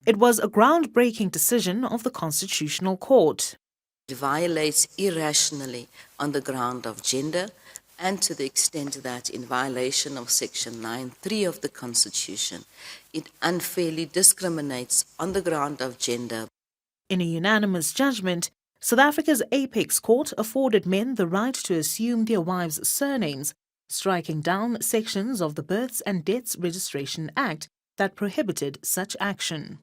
It was a groundbreaking decision of the Constitutional Court. It violates irrationally on the ground of gender, and to the extent that in violation of Section 9(3) of the Constitution, it unfairly discriminates on the ground of gender. In a unanimous judgment, South Africa's apex court afforded men the right to assume their wives' surnames, striking down sections of the Births and Deaths Registration Act that prohibited such action.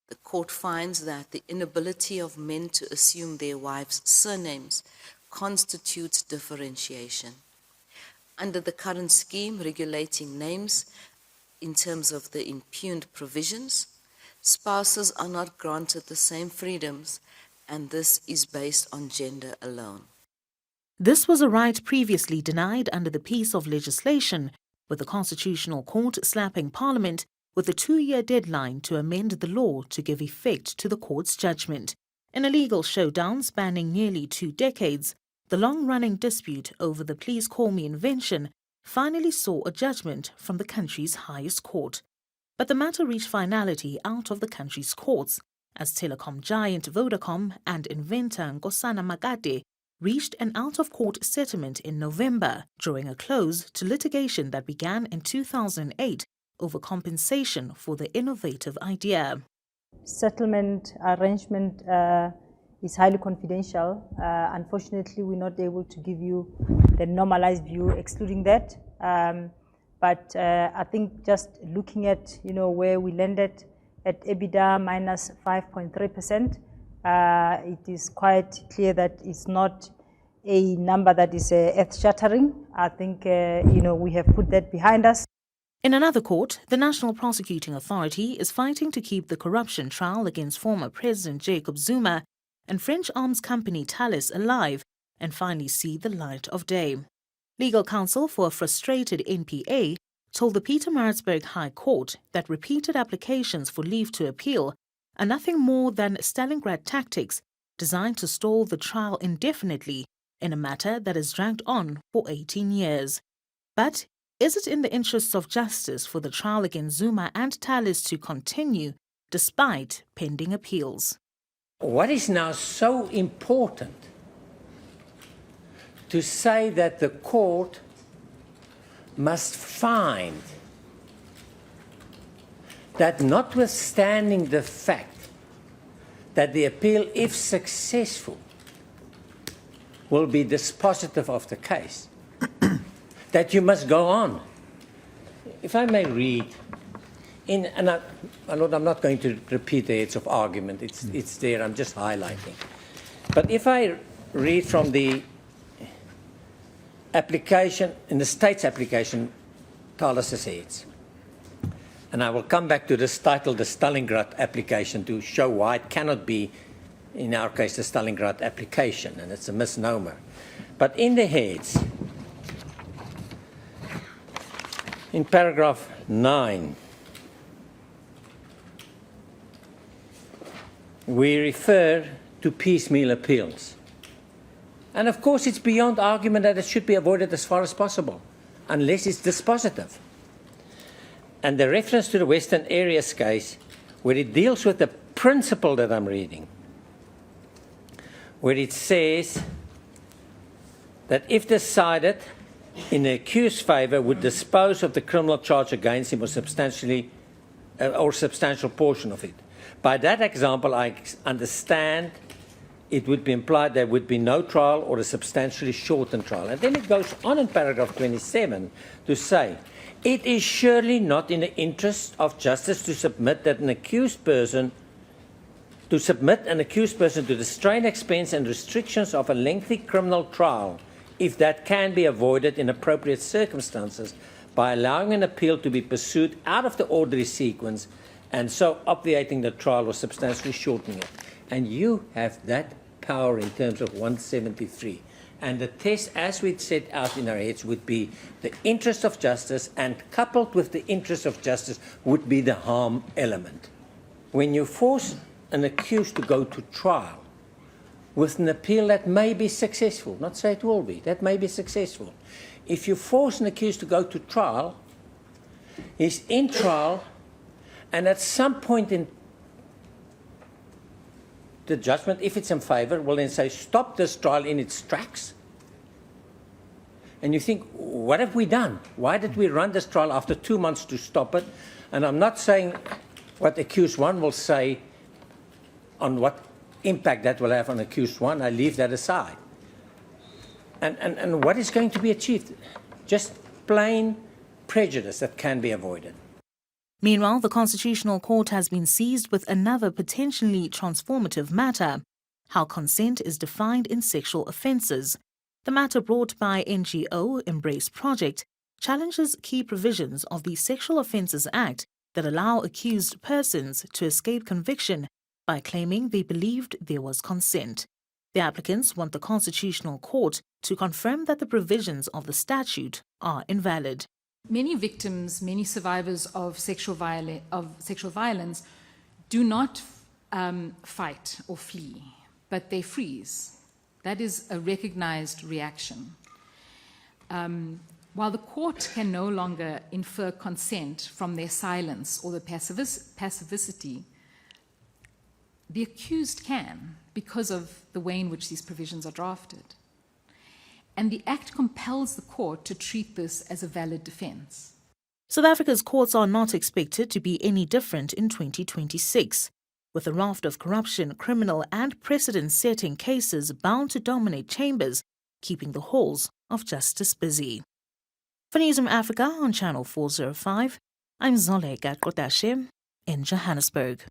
The court finds that the inability of men to assume their wives' surnames constitutes differentiation. Under the current scheme regulating names in terms of the impugned provisions, spouses are not granted the same freedoms, and this is based on gender alone. This was a right previously denied under the piece of legislation, with the Constitutional Court slapping Parliament with a 2-year deadline to amend the law to give effect to the court's judgment. In a legal showdown spanning nearly 2 decades, the long-running dispute over the Please Call Me invention finally saw a judgment from the country's highest court. But the matter reached finality out of the country's courts, as Telecom giant Vodacom and inventor Nkosana Makade reached an out-of-court settlement in November, drawing a close to litigation that began in 2008 over compensation for the innovative idea. Settlement arrangement is highly confidential. Unfortunately, we're not able to give you the normalized view excluding that. But I think just looking at where we landed at EBITDA minus 5.3%, it is quite clear that it's not a number that is earth-shattering. I think we have put that behind us. In another court, the National Prosecuting Authority is fighting to keep the corruption trial against former President Jacob Zuma and French arms company Thales alive and finally see the light of day. Legal counsel for a frustrated NPA told the Pietermaritzburg High Court that repeated applications for leave to appeal are nothing more than Stalingrad tactics designed to stall the trial indefinitely in a matter that has dragged on for 18 years. But is it in the interests of justice for the trial against Zuma and Thales to continue despite pending appeals? What is now so important to say that the court must find that notwithstanding the fact that the appeal, if successful, will be dispositive of the case, that you must go on. If I may read, I'm not going to repeat the heads of argument, it's there, I'm just highlighting. But if I read from the application, in the state's application, Thales' heads, and I will come back to this title, the Stalingrad application, to show why it cannot be, in our case, the Stalingrad application, and it's a misnomer. But in the heads, in paragraph 9, we refer to piecemeal appeals. And of course, it's beyond argument that it should be avoided as far as possible, unless it's dispositive. And the reference to the Western Areas case, where it deals with the principle that I'm reading, where it says that if decided in the accused's favour, would dispose of the criminal charge against him or substantial portion of it. By that example, I understand it would be implied there would be no trial or a substantially shortened trial. And then it goes on in paragraph 27 to say, it is surely not in the interest of justice to submit an accused person to the strain, expense and restrictions of a lengthy criminal trial, if that can be avoided in appropriate circumstances by allowing an appeal to be pursued out of the ordinary sequence and so obviating the trial or substantially shortening it. And you have that power in terms of 173. And the test, as we'd set out in our heads, would be the interest of justice, and coupled with the interest of justice would be the harm element. When you force an accused to go to trial with an appeal that may be successful, not say it will be, that may be successful. If you force an accused to go to trial, he's in trial, and at some point in the judgment, if it's in favour, will then say, stop this trial in its tracks. And you think, what have we done? Why did we run this trial after 2 months to stop it? And I'm not saying what accused one will say on what impact that will have on accused one. I leave that aside. And what is going to be achieved? Just plain prejudice that can be avoided. Meanwhile, the Constitutional Court has been seized with another potentially transformative matter: how consent is defined in sexual offences. The matter brought by NGO Embrace Project challenges key provisions of the Sexual Offences Act that allow accused persons to escape conviction by claiming they believed there was consent. The applicants want the Constitutional Court to confirm that the provisions of the statute are invalid. Many victims, many survivors of sexual violence do not fight or flee, but they freeze. That is a recognized reaction. While the court can no longer infer consent from their silence or the passivity, the accused can, because of the way in which these provisions are drafted. And the Act compels the court to treat this as a valid defence. South Africa's courts are not expected to be any different in 2026, with a raft of corruption, criminal and precedent-setting cases bound to dominate chambers, keeping the halls of justice busy. For Newzroom Afrika on Channel 405, I'm Zoleka Kotashe in Johannesburg.